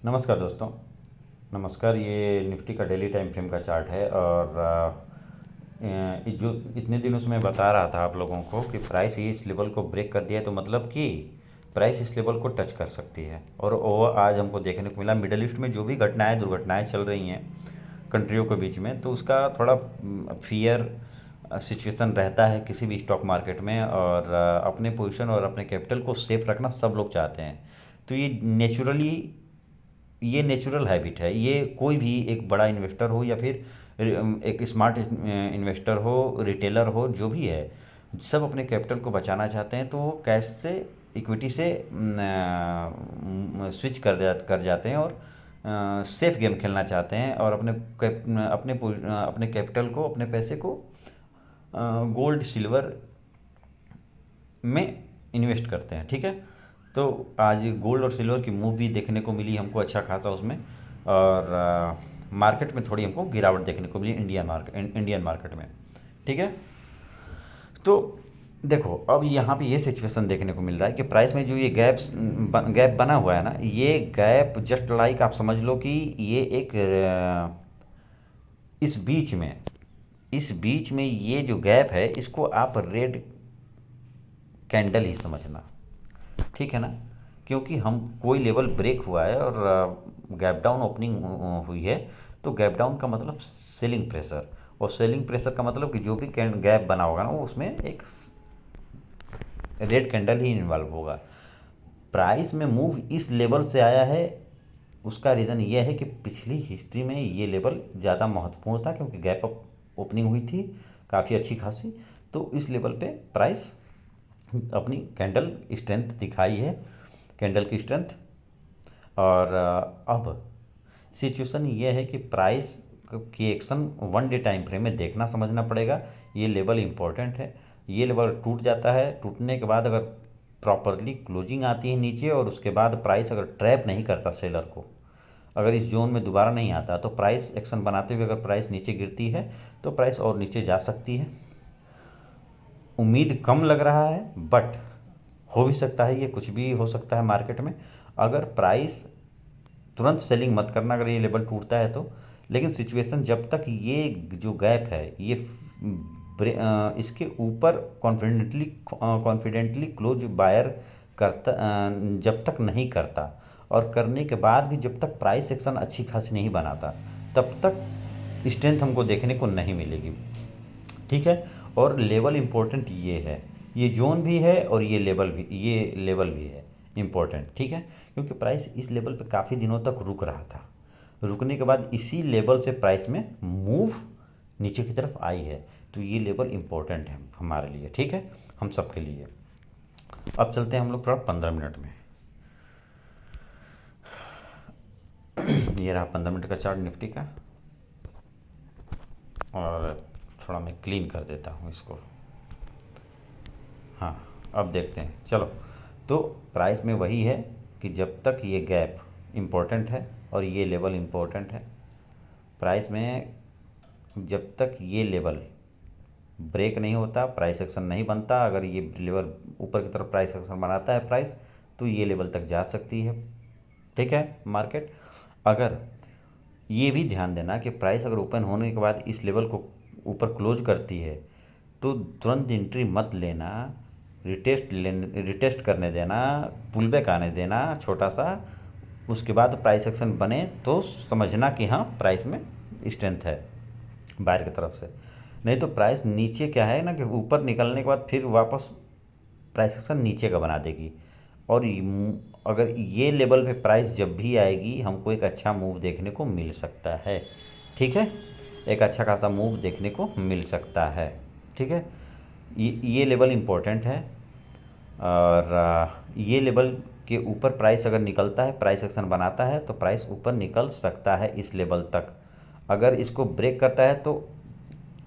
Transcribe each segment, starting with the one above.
नमस्कार दोस्तों। नमस्कार। ये निफ्टी का डेली टाइम फ्रेम का चार्ट है और जो इतने दिनों से मैं बता रहा था आप लोगों को कि प्राइस ये इस लेवल को ब्रेक कर दिया है, तो मतलब कि प्राइस इस लेवल को टच कर सकती है। और वो आज हमको देखने को मिला। मिडल ईस्ट में जो भी घटनाएं दुर्घटनाएं चल रही हैं कंट्रियों के बीच में, तो उसका थोड़ा फियर सिचुएशन रहता है किसी भी स्टॉक मार्केट में। और अपने पोजीशन और अपने कैपिटल को सेफ रखना सब लोग चाहते हैं। तो ये नेचुरल हैबिट है। ये कोई भी एक बड़ा इन्वेस्टर हो या फिर एक स्मार्ट इन्वेस्टर हो, रिटेलर हो, जो भी है, सब अपने कैपिटल को बचाना चाहते हैं। तो वो कैश से इक्विटी से स्विच कर जाते हैं और सेफ गेम खेलना चाहते हैं और अपने कैपिटल को, अपने पैसे को गोल्ड सिल्वर में इन्वेस्ट करते हैं। ठीक है। तो आज गोल्ड और सिल्वर की मूव भी देखने को मिली हमको अच्छा खासा उसमें। और मार्केट में थोड़ी हमको गिरावट देखने को मिली इंडियन मार्केट में। ठीक है। तो देखो, अब यहाँ पे ये सिचुएशन देखने को मिल रहा है कि प्राइस में जो ये गैप बना हुआ है ना, ये गैप जस्ट लाइक आप समझ लो कि ये एक इस बीच में ये जो गैप है, इसको आप रेड कैंडल ही समझना। ठीक है ना। क्योंकि हम कोई लेवल ब्रेक हुआ है और गैप डाउन ओपनिंग हुई है। तो गैप डाउन का मतलब सेलिंग प्रेशर, और सेलिंग प्रेशर का मतलब कि जो भी गैप बना होगा ना, वो उसमें एक रेड कैंडल ही इन्वॉल्व होगा। प्राइस में मूव इस लेवल से आया है, उसका रीज़न ये है कि पिछली हिस्ट्री में ये लेवल ज़्यादा महत्वपूर्ण था, क्योंकि गैप अप ओपनिंग हुई थी काफ़ी अच्छी खासी। तो इस लेवल पे प्राइस अपनी कैंडल स्ट्रेंथ दिखाई है, कैंडल की स्ट्रेंथ। और अब सिचुएशन ये है कि प्राइस की action one day time frame में देखना समझना पड़ेगा। ये लेवल इम्पोर्टेंट है। ये लेवल टूट जाता है, टूटने के बाद अगर प्रॉपरली क्लोजिंग आती है नीचे, और उसके बाद प्राइस अगर ट्रैप नहीं करता सेलर को, अगर इस जोन में दोबारा नहीं आता, तो प्राइस एक्शन बनाते हुए अगर प्राइस नीचे गिरती है तो प्राइस और नीचे जा सकती है। उम्मीद कम लग रहा है, बट हो भी सकता है, ये कुछ भी हो सकता है मार्केट में। अगर प्राइस तुरंत सेलिंग मत करना अगर ये लेवल टूटता है तो। लेकिन सिचुएशन जब तक ये जो गैप है ये इसके ऊपर कॉन्फिडेंटली क्लोज बायर करता, जब तक नहीं करता, और करने के बाद भी जब तक प्राइस एक्शन अच्छी खासी नहीं बनाता, तब तक स्ट्रेंथ हमको देखने को नहीं मिलेगी। ठीक है। और लेवल इम्पोर्टेंट ये है, ये जोन भी है और ये लेवल भी है इम्पोर्टेंट। ठीक है। क्योंकि प्राइस इस लेवल पे काफ़ी दिनों तक रुक रहा था। रुकने के बाद इसी लेवल से प्राइस में मूव नीचे की तरफ आई है। तो ये लेवल इम्पोर्टेंट है हमारे लिए। ठीक है। हम सबके लिए। अब चलते हैं हम लोग थोड़ा 15 मिनट में। ये रहा 15 मिनट का चार्ट निफ्टी का। और थोड़ा मैं क्लीन कर देता हूँ इसको। हाँ, अब देखते हैं। चलो, तो प्राइस में वही है कि जब तक ये गैप इम्पोर्टेंट है और ये लेवल इम्पोर्टेंट है, प्राइस में जब तक ये लेवल ब्रेक नहीं होता, प्राइस एक्शन नहीं बनता, अगर ये लेवल ऊपर की तरफ प्राइस एक्शन बनाता है प्राइस, तो ये लेवल तक जा सकती है। ठीक है। मार्केट अगर ये भी ध्यान देना कि प्राइस अगर ओपन होने के बाद इस लेवल को ऊपर क्लोज करती है, तो तुरंत एंट्री मत लेना, रिटेस्ट करने देना, पुल बैक आने देना छोटा सा। उसके बाद प्राइस एक्शन बने तो समझना कि हाँ, प्राइस में स्ट्रेंथ है बाहर की तरफ से। नहीं तो प्राइस नीचे क्या है ना, कि ऊपर निकलने के बाद फिर वापस प्राइस एक्शन नीचे का बना देगी। और अगर ये लेवल पे प्राइस जब भी आएगी, हमको एक अच्छा मूव देखने को मिल सकता है। ठीक है। एक अच्छा खासा मूव देखने को मिल सकता है। ठीक है। ये लेवल इम्पोर्टेंट है। और ये लेवल के ऊपर प्राइस अगर निकलता है, प्राइस एक्शन बनाता है, तो प्राइस ऊपर निकल सकता है इस लेवल तक। अगर इसको ब्रेक करता है तो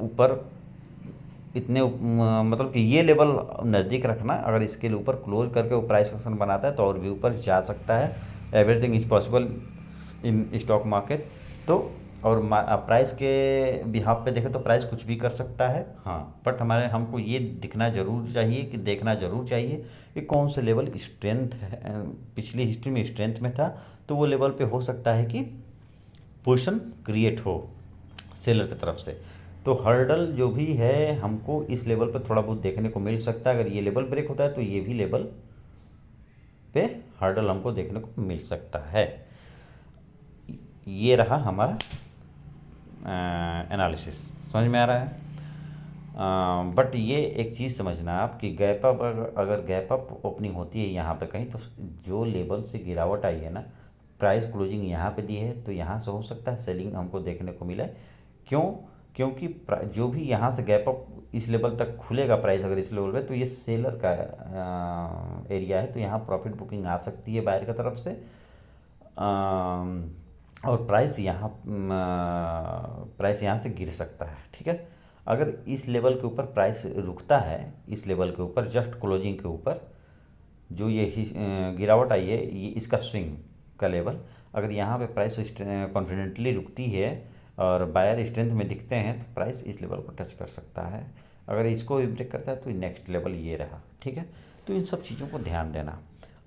ऊपर मतलब कि ये लेवल नज़दीक रखना। अगर इसके ऊपर क्लोज करके वो प्राइस एक्शन बनाता है तो और भी ऊपर जा सकता है। Everything is possible in stock market. तो और प्राइस के बिहाफ पे देखें तो प्राइस कुछ भी कर सकता है, हाँ, बट हमारे हमको ये दिखना जरूर चाहिए कि देखना जरूर चाहिए कि कौन से लेवल स्ट्रेंथ है, पिछली हिस्ट्री में स्ट्रेंथ में था, तो वो लेवल पे हो सकता है कि पोजीशन क्रिएट हो सेलर की तरफ से। तो हर्डल जो भी है हमको इस लेवल पर थोड़ा बहुत देखने को मिल सकता है। अगर ये लेवल ब्रेक होता है तो ये भी लेवल पे हर्डल हमको देखने को मिल सकता है। ये रहा हमारा एनालिसिस, समझ में आ रहा है। बट ये एक चीज़ समझना आप कि गैप अप, अगर गैप अप ओपनिंग होती है यहाँ पे कहीं, तो जो लेवल से गिरावट आई है ना, प्राइस क्लोजिंग यहाँ पे दी है, तो यहाँ से हो सकता है सेलिंग हमको देखने को मिले। क्यों? क्योंकि जो भी यहाँ से गैप अप इस लेवल तक खुलेगा प्राइस अगर इस लेवल पे, तो ये सेलर का एरिया है, तो यहाँ प्रॉफिट बुकिंग आ सकती है बायर की तरफ से। और प्राइस यहाँ से गिर सकता है, ठीक है। अगर इस लेवल के ऊपर प्राइस रुकता है, इस लेवल के ऊपर जस्ट क्लोजिंग के ऊपर जो ये गिरावट आई है, ये इसका स्विंग का लेवल, अगर यहाँ पे प्राइस कॉन्फिडेंटली रुकती है और बायर स्ट्रेंथ में दिखते हैं, तो प्राइस इस लेवल को टच कर सकता है। अगर इसको भी ब्रेक करता है तो नेक्स्ट लेवल ये रहा, ठीक है। तो इन सब चीज़ों को ध्यान देना।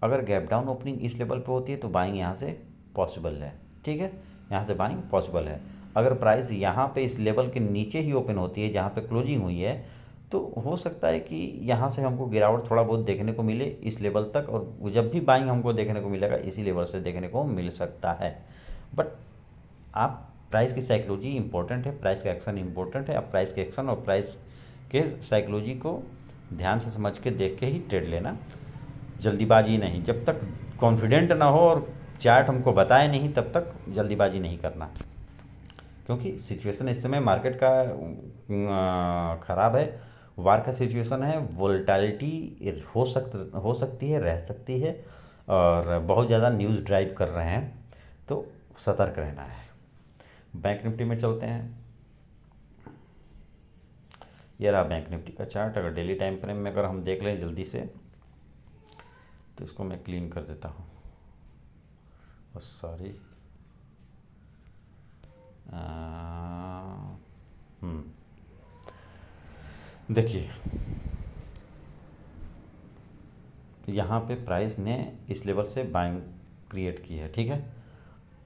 अगर गैप डाउन ओपनिंग इस लेवल पे होती है तो बाइंग यहाँ से पॉसिबल है, ठीक है, यहाँ से बाइंग पॉसिबल है। अगर प्राइस यहाँ पे इस लेवल के नीचे ही ओपन होती है जहाँ पे क्लोजिंग हुई है, तो हो सकता है कि यहाँ से हमको गिरावट थोड़ा बहुत देखने को मिले इस लेवल तक, और जब भी बाइंग हमको देखने को मिलेगा इसी लेवल से देखने को मिल सकता है। बट आप प्राइस की साइकोलॉजी इंपॉर्टेंट है, प्राइस का एक्शन इंपॉर्टेंट है। आप प्राइस के एक्शन और प्राइस के साइकोलॉजी को ध्यान से समझ के देख के ही ट्रेड लेना, जल्दीबाजी नहीं। जब तक कॉन्फिडेंट ना हो और चार्ट हमको बताए नहीं तब तक जल्दीबाजी नहीं करना, क्योंकि सिचुएशन इस समय मार्केट का ख़राब है, वार का सिचुएशन है, वोलेटिलिटी हो सकती है, रह सकती है, और बहुत ज़्यादा न्यूज़ ड्राइव कर रहे हैं, तो सतर्क रहना है। बैंक निफ्टी में चलते हैं। ये रहा बैंक निफ्टी का चार्ट। अगर डेली टाइम फ्रेम में अगर हम देख लें जल्दी से, तो इसको मैं क्लीन कर देता हूँ, बस सॉरी। देखिए यहाँ पे प्राइस ने इस लेवल से बाइंग क्रिएट की है, ठीक है।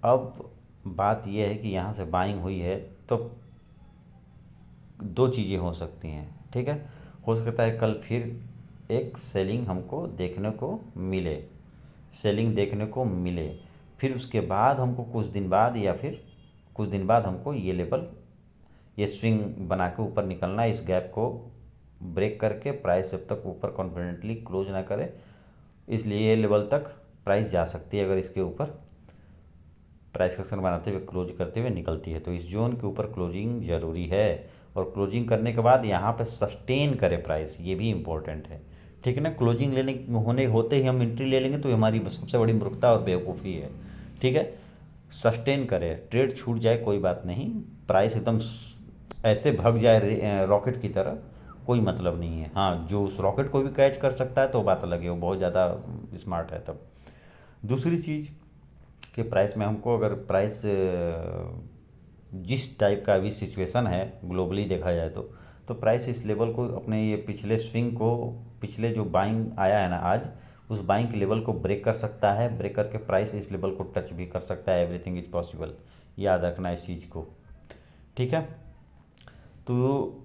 अब बात यह है कि यहाँ से बाइंग हुई है तो दो चीज़ें हो सकती हैं, ठीक है। हो सकता है कल फिर एक सेलिंग हमको देखने को मिले, सेलिंग देखने को मिले, फिर उसके बाद हमको कुछ दिन बाद या फिर कुछ दिन बाद हमको ये लेवल, ये स्विंग बना के ऊपर निकलना, इस गैप को ब्रेक करके प्राइस जब तक ऊपर कॉन्फिडेंटली क्लोज ना करे, इसलिए ये लेवल तक प्राइस जा सकती है। अगर इसके ऊपर प्राइस एक्शन बनाते हुए क्लोज करते हुए निकलती है, तो इस जोन के ऊपर क्लोजिंग ज़रूरी है, और क्लोजिंग करने के बाद यहाँ पे सस्टेन करे प्राइस, ये भी इम्पोर्टेंट है, ठीक है ना। क्लोजिंग होते ही हम एंट्री ले लेंगे तो हमारी सबसे बड़ी मूर्खता और बेवकूफ़ी है, ठीक है। सस्टेन करे, ट्रेड छूट जाए कोई बात नहीं, प्राइस एकदम ऐसे भाग जाए रॉकेट की तरह, कोई मतलब नहीं है। हाँ, जो उस रॉकेट को भी कैच कर सकता है तो बात अलग है, वो बहुत ज़्यादा स्मार्ट है तब। दूसरी चीज़ कि प्राइस में हमको, अगर प्राइस जिस टाइप का अभी सिचुएशन है ग्लोबली देखा जाए तो प्राइस इस लेवल को, अपने ये पिछले स्विंग को, पिछले जो बाइंग आया है ना आज, उस बाइंग के लेवल को ब्रेक कर सकता है। ब्रेक करके प्राइस इस लेवल को टच भी कर सकता है। एवरीथिंग इज पॉसिबल, याद रखना इस चीज़ को, ठीक है। तो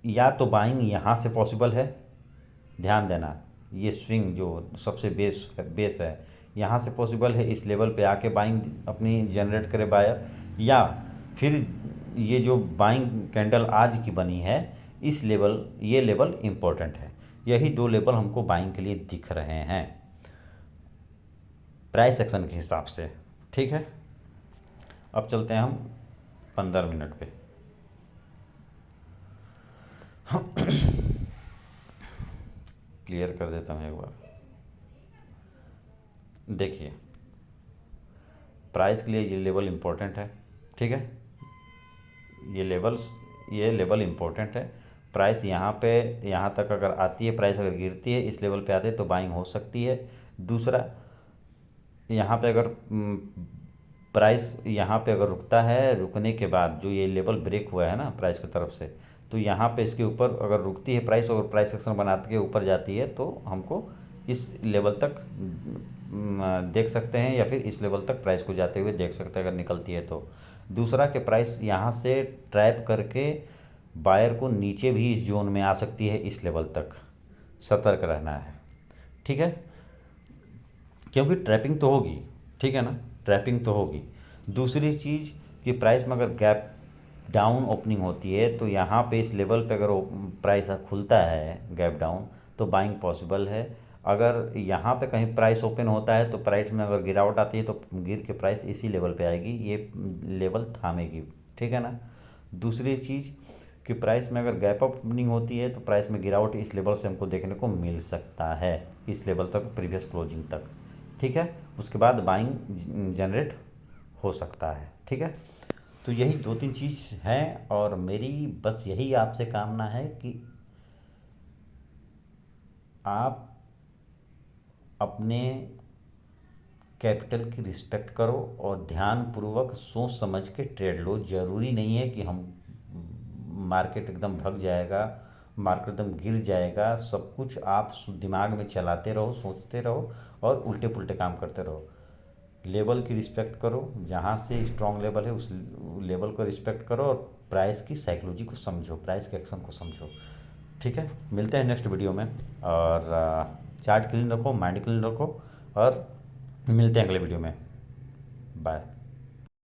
या तो बाइंग यहाँ से पॉसिबल है, ध्यान देना, ये स्विंग जो सबसे बेस है यहाँ से पॉसिबल है, इस लेवल पे आके बाइंग अपनी जनरेट करे बायर, या फिर ये जो बाइंग कैंडल आज की बनी है इस लेवल, ये लेवल इम्पोर्टेंट है। यही दो लेवल हमको बाइंग के लिए दिख रहे हैं प्राइस एक्शन के हिसाब से, ठीक है। अब चलते हैं हम 15 मिनट पे। क्लियर कर देता हूँ एक बार। देखिए प्राइस के लिए ये लेवल इम्पोर्टेंट है, ठीक है, ये लेवल इम्पोर्टेंट है। प्राइस यहाँ पे, यहाँ तक अगर आती है, प्राइस अगर गिरती है इस लेवल पे आते हैं तो बाइंग हो सकती है। दूसरा, यहाँ पे अगर प्राइस यहाँ पे अगर रुकता है, रुकने के बाद जो ये लेवल ब्रेक हुआ है ना प्राइस की तरफ से, तो यहाँ पे इसके ऊपर अगर रुकती है प्राइस और प्राइस एक्शन बनाते के ऊपर जाती है, तो हमको इस लेवल तक देख सकते हैं, या फिर इस लेवल तक प्राइस को जाते हुए देख सकते हैं अगर निकलती है तो। दूसरा कि प्राइस यहाँ से ट्रैप करके बायर को नीचे भी इस जोन में आ सकती है, इस लेवल तक सतर्क रहना है। ठीक है, क्योंकि ट्रैपिंग तो होगी, ठीक है ना, ट्रैपिंग तो होगी। दूसरी चीज़ कि प्राइस में अगर गैप डाउन ओपनिंग होती है, तो यहाँ पे इस लेवल पे अगर प्राइस खुलता है गैप डाउन, तो बाइंग पॉसिबल है। अगर यहाँ पे कहीं प्राइस ओपन होता है, तो प्राइस में अगर गिरावट आती है, तो गिर के प्राइस इसी लेवल पे आएगी, ये लेवल थामेगी, ठीक है ना। दूसरी चीज़ कि प्राइस में अगर गैप अप ओपनिंग होती है, तो प्राइस में गिरावट इस लेवल से हमको देखने को मिल सकता है, इस लेवल तक, प्रीवियस क्लोजिंग तक, ठीक है। उसके बाद बाइंग जनरेट हो सकता है, ठीक है। तो यही दो तीन चीज़ हैं, और मेरी बस यही आपसे कामना है कि आप अपने कैपिटल की रिस्पेक्ट करो और ध्यानपूर्वक सोच समझ के ट्रेड लो। ज़रूरी नहीं है कि हम मार्केट एकदम भग जाएगा, मार्केट एकदम गिर जाएगा, सब कुछ आप दिमाग में चलाते रहो, सोचते रहो और उल्टे पुल्टे काम करते रहो। लेवल की रिस्पेक्ट करो, जहाँ से स्ट्रॉन्ग लेवल है उस लेवल को रिस्पेक्ट करो, और प्राइस की साइकोलॉजी को समझो, प्राइस के एक्शन को समझो, ठीक है। मिलते हैं नेक्स्ट वीडियो में, और चार्ट क्लीन रखो, माइंड क्लीन रखो, और मिलते हैं अगले वीडियो में। बाय।